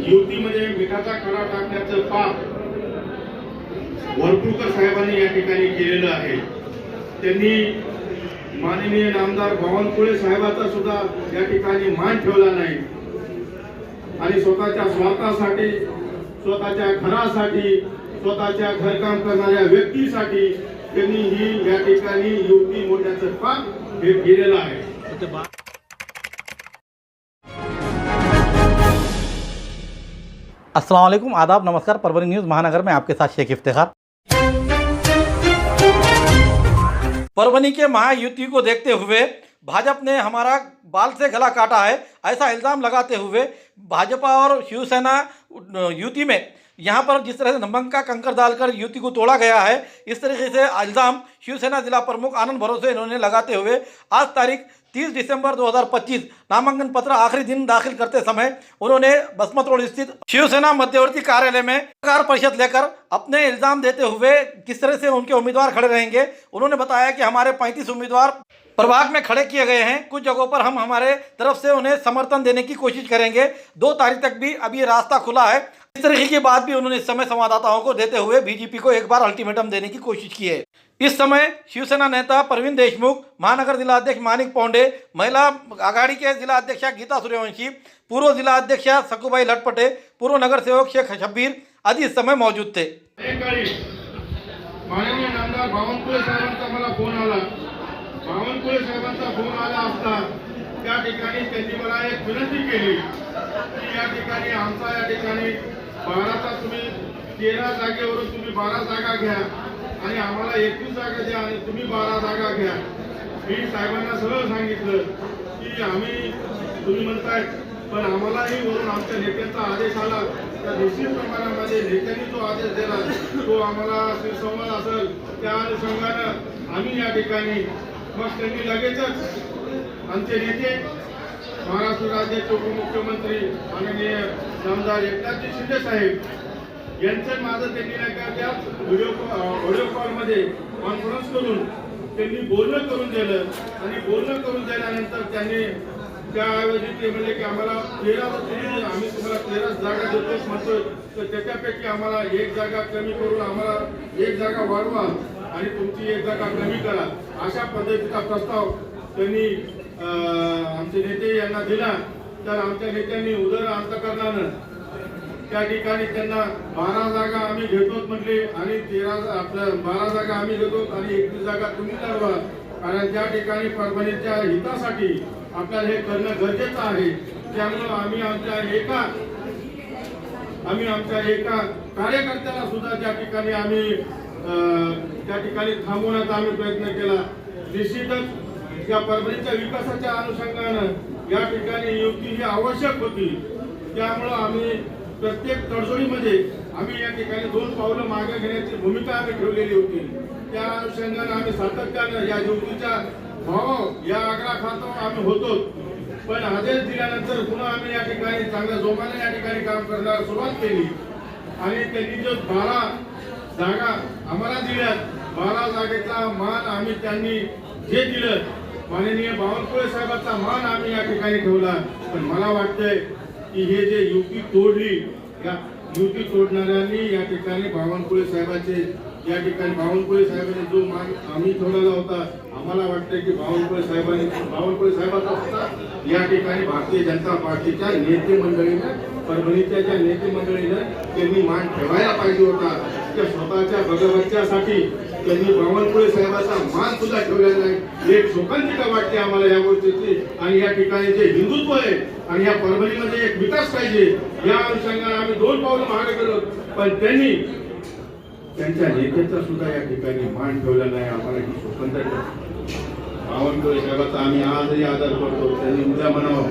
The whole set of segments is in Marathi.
युतीमध्ये मिठाचा खडा टाकण्याचं पाप वरपुडकर साहेबांनी या ठिकाणी केलेलं आहे। त्यांनी माननीय नामदार बावनकुळे साहेबांचा सुद्धा या ठिकाणी मान ठेवला नाही आणि स्वतःच्या स्वार्थासाठी, स्वतःच्या घरासाठी, स्वतःच्या घरकाम करणाऱ्या व्यक्तीसाठी त्यांनी ही या ठिकाणी युती मोडण्याचं पाप हे केलेलं आहे। अस्सलाम वालेकुम, आदाब, नमस्कार। परभनी न्यूज़ महानगर में आपके साथ शेख इफ्तिखार। परभनी के महायुति को देखते हुए भाजपा ने हमारा बाल से गला काटा है, ऐसा इल्ज़ाम लगाते हुए भाजपा और शिवसेना युति में यहाँ पर जिस तरह से नमक का कंकर डालकर युति को तोड़ा गया है, इस तरीके से इल्ज़ाम शिवसेना जिला प्रमुख आनंद भरोसे इन्होंने लगाते हुए आज तारीख 30 दिसंबर 2025 नामांकन पत्र आखिरी दिन दाखिल करते समय उन्होंने बसमत रोड स्थित शिवसेना मध्यवर्ती कार्यालय में पत्रकार परिषद लेकर अपने इल्ज़ाम देते हुए किस तरह से उनके उम्मीदवार खड़े रहेंगे। उन्होंने बताया कि हमारे 35 उम्मीदवार प्रभाग में खड़े किए गए हैं, कुछ जगहों पर हम हमारे तरफ से उन्हें समर्थन देने की कोशिश करेंगे। 2 तारीख तक भी अभी रास्ता खुला है। इस तरीके की बात भी उन्होंने इस समय संवाददाताओं को देते हुए बीजेपी को एक बार अल्टीमेटम देने की कोशिश की है। इस समय शिवसेना नेता प्रवीण देशमुख, महानगर जिला अध्यक्ष मानिक पौंडे, महिला आघाड़ी के जिला अध्यक्षा गीता सूर्यवंशी, पूर्व जिला अध्यक्षा सकुबाई लटपटे, पूर्व नगर सेवक शेख शब्बीर आदि इस समय मौजूद थे। माननीय नामदार बावनकुळे साहेबांचा मला फोन आला। बावनकुळे साहेबांचा फोन आला असता त्या ठिकाणी त्यांनी मला एक विनंती केली की या ठिकाणी आमचा या ठिकाणी 12चा तुम्ही 13 जागेवरून तुम्ही 12 जागा घ्या आणि आम्हाला 21 जागा द्या आणि तुम्ही 12 जागा घ्या। मी साहेबांना सरळ सांगितलं की आम्ही तुम्ही म्हणताय पण आम्हालाही वरून आमच्या नेत्यांचा आदेश आला त्या निश्चित प्रमाणामध्ये नेत्यांनी जो आदेश दिला तो आम्हाला सुसंवाद असेल त्या अनुषंगानं आम्ही या ठिकाणी मग त्यांनी लगेचच आमचे नेते महाराष्ट्र राज्याचे उपमुख्यमंत्री माननीय नामदार एकनाथजी शिंदे साहेब यांचं माझं त्यांनी नाही का त्या व्हिडिओ कॉलमध्ये कॉन्फरन्स करून त्यांनी बोलणं करून दिलं आणि बोलणं करून दिल्यानंतर त्यांनी त्याऐवजी ते म्हणले की आम्हाला 13 आम्ही तुम्हाला 13 जागा देतोच म्हणतोय तर त्याच्यापैकी आम्हाला 1 जागा कमी करून आम्हाला 1 जागा वाढवा आणि तुमची 1 जागा कमी करा अशा पद्धतीचा प्रस्ताव त्यांनी आमचे नेते यांना दिला। तर आमच्या नेत्यांनी उदर अंतकरणानं त्या ठिकाणी त्यांना 12 जागा आम्ही घेतोच म्हटले आणि 12 जागा आम्ही घेतो आणि 21 जागा तुम्ही ठरवा कारण त्या ठिकाणी परभणीच्या हितासाठी आपल्याला हे करणं गरजेचं आहे। त्यामुळे आम्ही आमच्या एका कार्यकर्त्याला सुद्धा त्या ठिकाणी आम्ही थांबवण्याचा आम्ही प्रयत्न केला। निश्चितच या परभणीच्या विकासाच्या अनुषंगानं या ठिकाणी युती ही आवश्यक होती। त्यामुळे आम्ही प्रत्येक तडजोडीमध्ये आम्ही या ठिकाणी 2 पावलं मागे घेण्याची भूमिका आम्ही ठेवलेली होती। त्या अनुषंगानं आम्ही सातत्यानं या युतीच्या भाव या आग्रहाखातो आम्ही होतो पण आदेश दिल्यानंतर पुन्हा आम्ही या ठिकाणी चांगल्या जोमाने या ठिकाणी काम करण्यास सुरुवात केली आणि त्यांनी जो 12 जागा आम्हाला दिल्यात 12 जागेचा मान आम्ही त्यांनी जे दिलं माननीय बावनकुळे साहेबांचा मान आम्ही या ठिकाणी ठेवला। पण मला वाटतंय की हे जे युती तोडली या युती तोडणाऱ्यांनी या ठिकाणी बावनकुळे साहेबांचे या ठिकाणी बावनकुळे साहेबांनी जो मान आम्ही ठेवलेला होता आम्हाला वाटतंय की बावनकुळे साहेबांचा सुद्धा या ठिकाणी भारतीय जनता पार्टीच्या नेते मंडळीनं परभणीच्या ज्या नेते मंडळीनं त्यांनी मान ठेवायला पाहिजे होता। त्या स्वतःच्या भगवंतासाठी त्यांनी बावनकुळे साहेबांचा मान सुद्धा ठेवलेला नाही। एक शोकांतिका वाटते आम्हाला या गोष्टीची आणि या ठिकाणी जे हिंदुत्व आहे आणि या परभणीमध्ये एक विकास पाहिजे या अनुषंगाने आम्ही 2 पावलं मागे गेलो पण त्यांनी त्यांच्या नेत्याचा सुद्धा या ठिकाणी मान ठेवला नाही। आम्हाला ही शोकांतिका बावनकुळे साहेबांचा आम्ही आजही आदर करतो। त्यांनी उद्या म्हणावं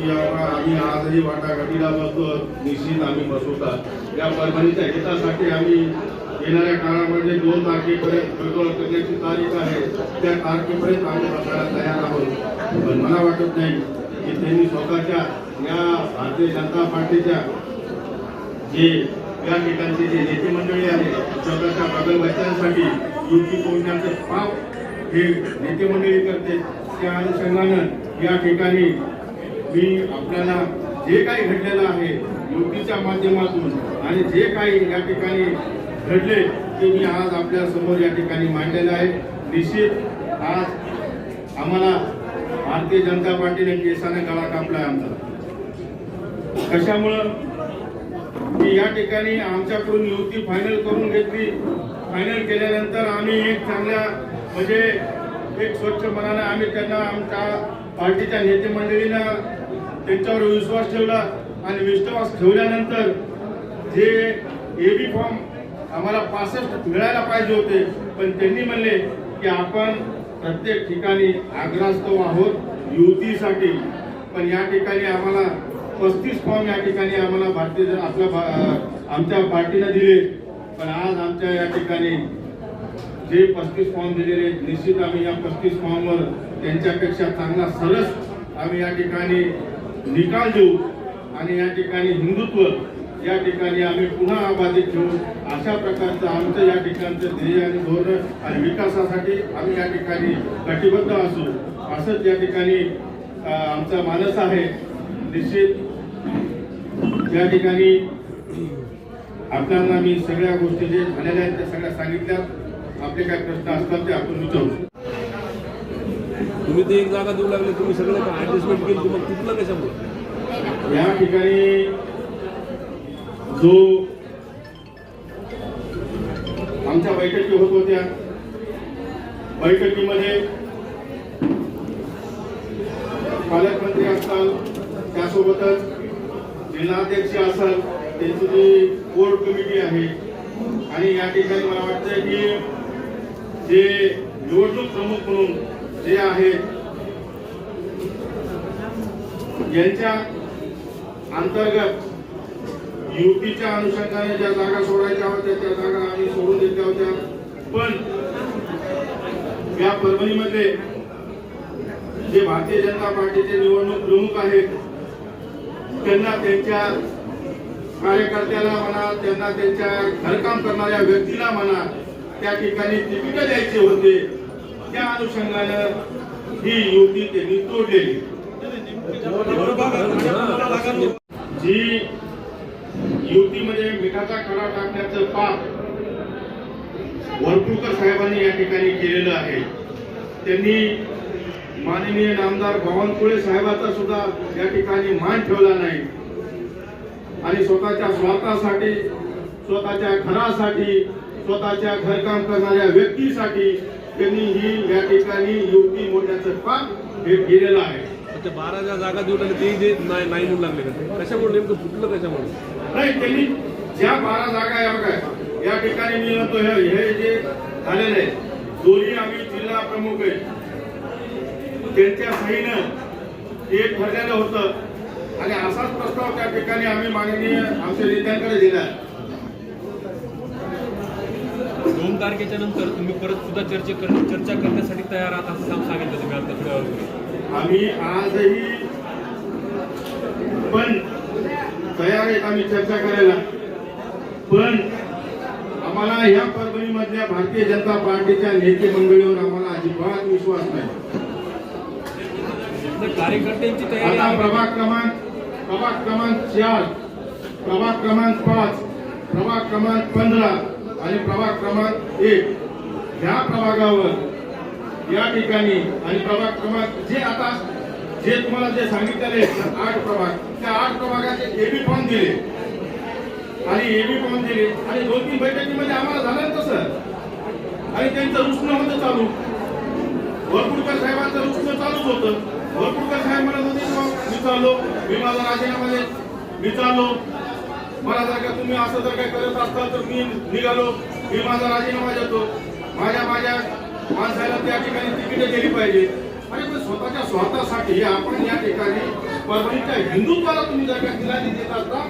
की आम्ही आजही वाटाघाटीला बसतो निश्चित आम्ही बसवता। या परभणीच्या हितासाठी आम्ही येणाऱ्या काळामध्ये 2 तारखेपर्यंत गडबड करण्याची तारीख आहे त्या तारखेपर्यंत आम्ही बसायला तयार आहोत। पण मला वाटत नाही की त्यांनी स्वतःच्या या भारतीय जनता पार्टीच्या जे या ठिकाणचे जे नेते मंडळी आहेत स्वतःच्या भगवंतांसाठी युती तोडण्याचं पाप हे नेते मंडळी करते। त्या अनुषंगानं या ठिकाणी मी आपल्याला जे काही घडलेलं आहे युतीच्या माध्यमातून आणि जे काही या ठिकाणी घडले ते मी आज आपल्या समोर या ठिकाणी मांडलेलं आहे. निश्चित आज आम्हाला भारतीय जनता पार्टीने केसाने गळा कापलाय आमचा. कशामुळं की या ठिकाणी आमच्याकडून युती फायनल करून घेतली. फायनल केल्यानंतर आम्ही एक चांगल्या म्हणजे एक स्वच्छ मनाने आम्ही त्यांना आमच्या पार्टीच्या नेते मंडळीनं त्यांच्यावर विश्वास ठेवला आणि विश्वास ठेवल्यानंतर जे एबी फॉर्म आम्हाला 65 मिळायला पाहिजे होते, पण त्यांनी म्हणले की आपण प्रत्येक ठिकाणी आग्रहास्तव आहोत युतीसाठी, पण या ठिकाणी आम्हाला 35 फॉर्म या ठिकाणी आम्हाला भारतीय आमच्या पार्टीनं दिले. पण आज आमच्या या ठिकाणी जे 35 फॉर्म दिलेले निश्चित आम्ही या 35 फॉर्मवर त्यांच्यापेक्षा चांगला सरस आम्ही या ठिकाणी निकाल देऊ आणि या ठिकाणी हिंदुत्व या ठिकाणी आम्ही पुन्हा आबाधित ठेवू. अशा प्रकारचं आमचं या ठिकाणचं ध्येय आणि धोरण आणि विकासासाठी आम्ही या ठिकाणी कटिबद्ध असू असंच या ठिकाणी आमचा मानस आहे. निश्चित या ठिकाणी आपल्याला मी सगळ्या गोष्टी जे झालेल्या आहेत त्या सगळ्या सांगितल्या. आपले काय प्रश्न असतात ते आपण विचारू. तुम्ही ते एक जागा देऊ लागले, तुम्ही सगळं ऍडजस्टमेंट केली, मग तुटलं कशामुळे? या ठिकाणी जो आमच्या बैठकी होत होत्या, बैठकीमध्ये पालकमंत्री असतात, त्यासोबतच जिल्हाध्यक्ष असाल, त्यांची जी कोर कमिटी आहे आणि या ठिकाणी मला वाटतं की जे निवडणूक प्रमुख म्हणून जे आहेत यांच्या अंतर्गत युतीच्या अनुषंगाने ज्या जागा सोडायच्या होत्या त्या जागा आम्ही सोडून दिल्या होत्या. पण या परभणीमध्ये जे भारतीय जनता पार्टीचे निवडणूक प्रमुख आहेत त्यांना त्यांच्या कार्यकर्त्याला म्हणा, त्यांना त्यांच्या घरकाम करणाऱ्या व्यक्तीला म्हणा त्या ठिकाणी तिकीट द्यायचे होते. त्या अनुषंगानं ही युती त्यांनी तोडलेली. जी युतीमध्ये मिठाचा खडा टाकण्याचं पाप वरपुडकर साहेबांनी या ठिकाणी केलेलं आहे. त्यांनी माननीय नामदार बावनकुळे साहेबांचा सुद्धा या ठिकाणी मान ठेवला नाही आणि स्वतःच्या स्वार्थासाठी, स्वतःच्या घरासाठी, स्वतःच्या घरकाम करणाऱ्या व्यक्तीसाठी त्यांनी ही या ठिकाणी युती मोडण्याचं पाप हे केलेलं आहे. 12 जागा देऊ लागले ते नाही म्हणू लागले का? कशामुळे नेमकं फुटलं कशामुळे? नाही, त्यांनी ज्या 12 जागा या बघा या ठिकाणी मी म्हणतो हे जे झालेलं आहे, दोन्ही आम्ही जिल्हा प्रमुख आहे त्यांच्या सहीनं एक ठरलेलं होतं आणि असाच प्रस्ताव त्या ठिकाणी आम्ही माननीय आमच्या नेत्यांकडे दिला. 2 तारखेच्या नंतर तुम्ही परत सुद्धा चर्चा करण्यासाठी तयार आहात असं सांगितलं तुम्ही आता थोड्या वेळापूर्वी. आम्ही आजही पण तयार आहेत आम्ही चर्चा करायला, पण आम्हाला ह्या परभणीमधल्या भारतीय जनता पार्टीच्या नेते मंडळीवर आम्हाला अजिबात विश्वास नाही. कार्यकर्त्यांची तयारी आता प्रभाग क्रमांक 4, प्रभाग क्रमांक 5, प्रभाग क्रमांक 15 आणि प्रभाग क्रमांक 1 ह्या प्रभागावर या ठिकाणी आणि प्रभाग क्रमांक जे तुम्हाला जे सांगितलेले 8 प्रभाग, त्या 8 प्रभागाचे एबी फॉर्म दिले आणि एबी फॉर्म दिले आणि 2-3 बैठकीमध्ये आम्हाला झालं तसं आणि त्यांचं रुसणं होतं चालू. वरपुडकर साहेबांचं रुसणं चालूच होतं. वरपुडकर साहेब म्हणत होते मी चाललो, मी माझा राजीनामा मी चाललो, मला जर का तुम्ही असं जर काही करत असताल तर मी निघालो, मी माझा राजीनामा देतो, माझ्या माणसाला त्या ठिकाणी तिकीट दिली पाहिजे. आणि पण स्वतःच्या स्वार्थासाठी आपण या ठिकाणी परभणीच्या हिंदुत्वाला तुम्ही जर का दिलानी देत असता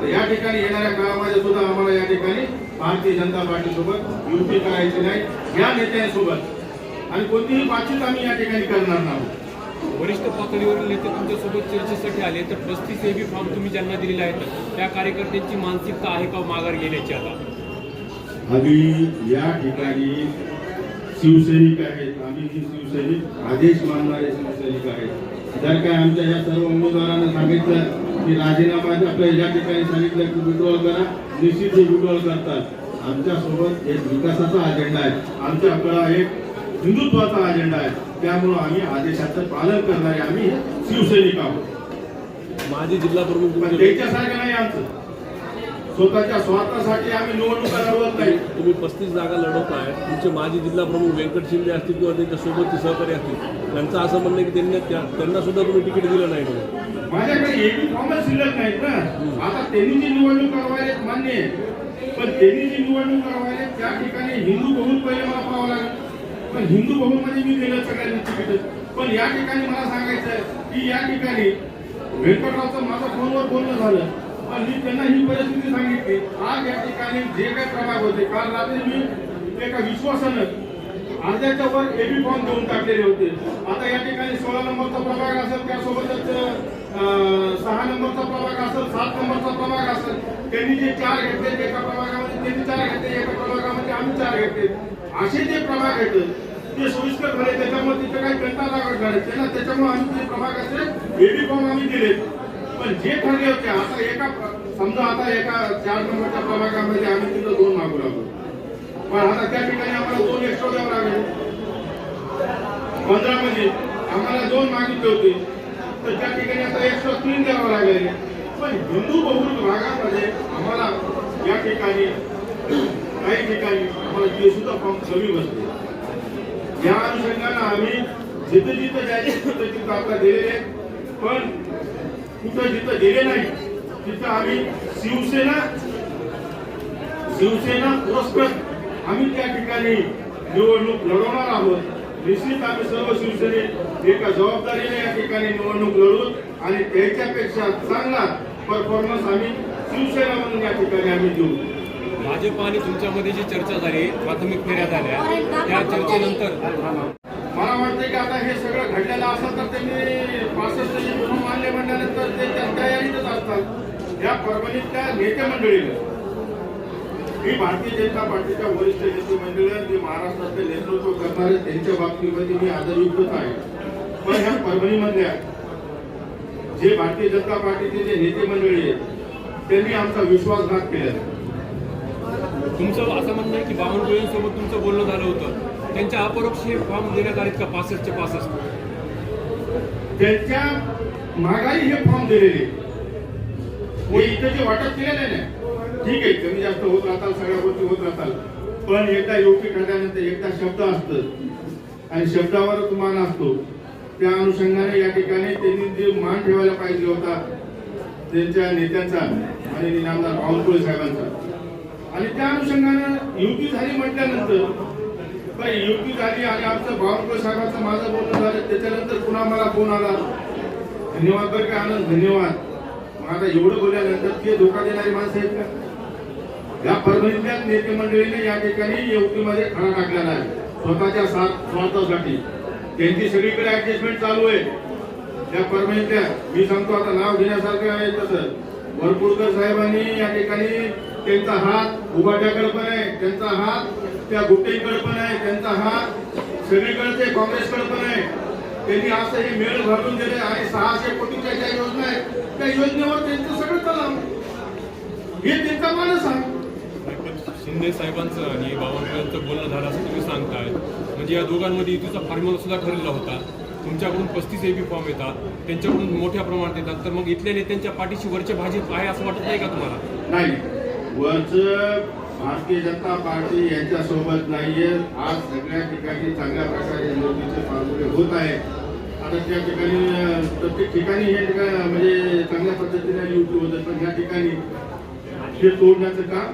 तर या ठिकाणी येणाऱ्या काळामध्ये सुद्धा आम्हाला या ठिकाणी भारतीय जनता पार्टी सोबत युती करायची नाही, या नेत्यांसोबत आणि कोणतीही बातचीत आम्ही या ठिकाणी करणार नाही. वरिष्ठ पातळीवरील नेते तुमच्यासोबत चर्चेसाठी आले तर 35 एबी फॉर्म तुम्ही ज्यांना दिलेले आहेत त्या कार्यकर्त्यांची मानसिकता आहे का माघार घेण्याची? आता आम्ही या ठिकाणी शिवसैनिक आहेत, आम्ही जी शिवसैनिक आदेश मानणारे शिवसैनिक आहेत. जर काय आमच्या या सर्व उमेदवारांना सांगितलं की राजीनामा आपल्या या ठिकाणी सांगितलं की विड्रॉल करा, निश्चित हे विड्रॉल करतात. आमच्यासोबत एक विकासाचा अजेंडा आहे, आमच्याकडे एक हिंदुत्वाचा अजेंडा आहे. त्यामुळे आम्ही आदेशाचं पालन करणारे आम्ही शिवसैनिक आहोत. माजी जिल्हा प्रमुख पण त्याच्यासारखं नाही आमचं. स्वतःच्या स्वार्थासाठी आम्ही निवडणुका लढवत नाही. तुम्ही 35 जागा लढवत आहे. तुमचे माजी जिल्हा प्रमुख व्यंकट शिंदे असतील किंवा त्यांच्या सोबतचे सहकारी असतील, त्यांचं असं म्हणणं आहे की त्यांना सुद्धा तुम्ही तिकीट दिलं नाही. माझ्याकडे एकही फॉर्मच शिल्लक नाहीत ना. आता त्यांनी जी निवडणूक करवायला मान्य आहे, पण त्यांनी जी निवडणूक करवायला त्या ठिकाणी हिंदू बहुल पहिले मला पाहावं लागेल. पण हिंदू बहुल मध्ये मी दिलं सगळ्यांनी तिकीट. पण या ठिकाणी मला सांगायचं की या ठिकाणी व्यंकटरावचं माझं फोनवर बोलणं झालं, पण मी त्यांना ही परिस्थिती सांगितली. आज या ठिकाणी जे काही प्रभाग होते, काल रात्री मी एका विश्वासानं अर्ध्याच्या वर एबी फॉर्म देऊन टाकलेले होते. आता या ठिकाणी 16 नंबरचा प्रभाग असेल, त्यासोबतच 6 नंबरचा प्रभाग असेल, 7 नंबरचा प्रभाग असेल, त्यांनी जे 4 घेतले एका प्रभागामध्ये, त्यांनी 4 घेतले एका प्रभागामध्ये, आम्ही 4 घेतले. असे जे प्रभाग आहेत ते सोयीस्कर झाले, त्याच्यामुळे तिथे काही घंटा लागत झाले त्यांना. त्याच्यामुळे आम्ही ते प्रभागाचे एबी फॉर्म आम्ही दिले. पण जे ठरले होते, आता एका समजा आता एका 4 नंबरच्या प्रभागामध्ये आम्ही तिथं 2 मागू लागलो, पण आता त्या ठिकाणी आम्हाला 2 एक्स्ट्रा द्यावं लागेल. 15 मध्ये आम्हाला 2 मागितले होते, तर त्या ठिकाणी आता एक्स्ट्रा 3 द्यावं लागेल. पण हिंदू बहुल भागामध्ये आम्हाला या ठिकाणी काही ठिकाणी आम्हाला ते सुद्धा फॉर्म कमी बसले. या अनुषंगाने आम्ही जिथं जिथं जायचे तिथं तिथं आपला दिलेले, पण कुठं जिथं दिले नाही तिथं आम्ही शिवसेना पुरस्कृत आम्ही त्या ठिकाणी निवडणूक लढवणार आहोत. निश्चित आम्ही सर्व शिवसैनिक एका जबाबदारीने या ठिकाणी निवडणूक लढवून आणि त्याच्यापेक्षा चांगला परफॉर्मन्स आम्ही शिवसेना म्हणून या ठिकाणी आम्ही देऊ. भाजप आणि तुमच्यामध्ये जी चर्चा झाली, प्राथमिक फेऱ्या झाल्या, त्या चर्चेनंतर मला वाटतं की आता हे सगळं घडलेलं असं तर त्यांनी 65 कुटुंब मानले म्हटल्यानंतर ते त्या तयारीतच असतात. या परभणीतल्या नेते मंडळीला ही भारतीय जनता पार्टीच्या वरिष्ठ नेते मंडळी जे महाराष्ट्राचे नेतृत्व करणारे त्यांच्या बाबतीमध्ये मी आदरयुक्तच आहे. पण ह्या परभणीमधल्या जे भारतीय जनता पार्टीचे जे नेते मंडळी आहेत त्यांनी आमचा विश्वासघात केला. तुमचं असं म्हणणं आहे की बावनकुळेंसोबत तुमचं बोलणं झालं होतं, त्यांच्या अपरोक्ष हे फॉर्म देण्यात आलेत का? 65चे 65 त्यांच्या माघारी हे फॉर्म दिलेले. हे इथं जे वाटप केलेलं आहे ना, ठीक आहे, कमी जास्त होत राहतात, सगळ्या गोष्टी होत राहतात, पण एकदा योग्य ठरल्यानंतर एकदा शब्द असतं आणि शब्दावरच मान असतो. त्या अनुषंगाने या ठिकाणी त्यांनी जे मान ठेवायला पाहिजे होता त्यांच्या नेत्यांचा आणि नामदार बावनकुळे साहेबांचा, आणि त्या अनुषंगानं युती झाली म्हटल्यानंतर युती झाली आणि आमचं बावनकुळे साहेबांचं माझं बोलणं झालं. त्याच्यानंतर पुन्हा मला फोन आला, धन्यवाद बरं का आनंद, धन्यवाद. मग आता एवढं बोलल्यानंतर ते धोका देणारी माणसं आहेत का? या परभणीतल्या नेते मंडळीने या ठिकाणी युतीमध्ये खडा टाकलेला आहे स्वतःच्या स्वार्थासाठी. त्यांची सगळीकडे ऍडजस्टमेंट चालू आहे त्या परभणीतल्या. मी सांगतो आता नाव घेण्यासारखं आहे तसं वरपुडकर साहेबांनी या ठिकाणी त्यांचा हात उभाट्याकडे पण आहे, त्यांचा हात त्या गुट्टेकडे पण आहे, त्यांचा हात सगळीकडे काँग्रेसकडे पण आहे. त्यांनी असं हे मेळ घालून दिले आणि 600 कोटीच्या ज्या योजना आहेत त्या योजनेवर त्यांचं सगळं चाललं. हे त्यांचा मानस आहे. शिंदे साहेबांचं आणि बावनकुळेंचं बोलणं झालं असं तुम्ही सांगताय, म्हणजे या दोघांमध्ये युतीचा फॉर्म्युला सुद्धा ठरलेला होता. तुमच्याकडून 35 एबी फॉर्म येतात, त्यांच्याकडून मोठ्या प्रमाणात येतात, तर मग इथल्या नेत्यांच्या पाठीशी वरचे भाजप आहे असं वाटत नाही का तुम्हाला? नाही, वरचं भारतीय जनता पार्टी यांच्यासोबत नाहीये. आज सगळ्या ठिकाणी चांगल्या प्रकारे युतीचे फॉर्म्युले होत आहे. आता त्या ठिकाणी प्रत्येक ठिकाणी हे ठिकाण म्हणजे चांगल्या पद्धतीने युती होत, पण या ठिकाणी हे तोडण्याचं काम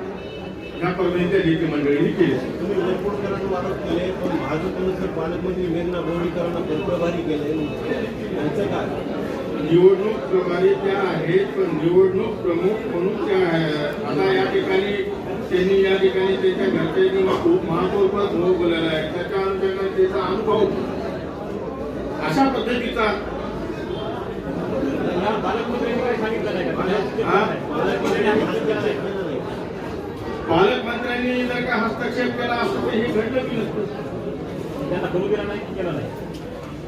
या परभणीच्या नेते मंडळींनी केले. तुम्ही वरपुडकरांना वाटप केले, पण भाजपनं पालकमंत्री मेघना बोर्डीकरांना प्रभारी केले, त्यांचं काय? निवडणूक प्रभारी त्या आहेत, पण निवडणूक प्रमुख म्हणून त्या आहेत. आता या ठिकाणी त्यांनी या ठिकाणी त्यांच्या घरच्यांनी खूप महापौरपद भोगवलेला आहे. त्याच्या अनुषंगाने त्याचा अनुभव अशा पद्धतीचा पालकमंत्र्यांनी काय सांगितलं नाही पालकमंत्र्यांनी जर का हस्तक्षेप केला असतो तर हे घडलं की नसतं. त्यांना करू केला नाही की केला नाही?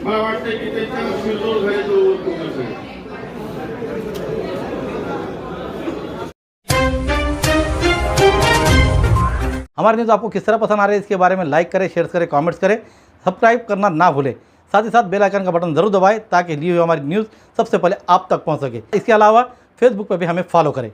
मला वाटतं की त्यांच्या शिरदोर झाले तो हमारी न्यूज़ आपको किस तरह पसंद आ रही है इसके बारे में लाइक करें, शेयर करें, कमेंट्स करें, सब्सक्राइब करना ना भूलें। साथ ही साथ बेल आइकन का बटन ज़रूर दबाएं ताकि ली हुई हमारी न्यूज़ सबसे पहले आप तक पहुंच सके। इसके अलावा फेसबुक पर भी हमें फॉलो करें।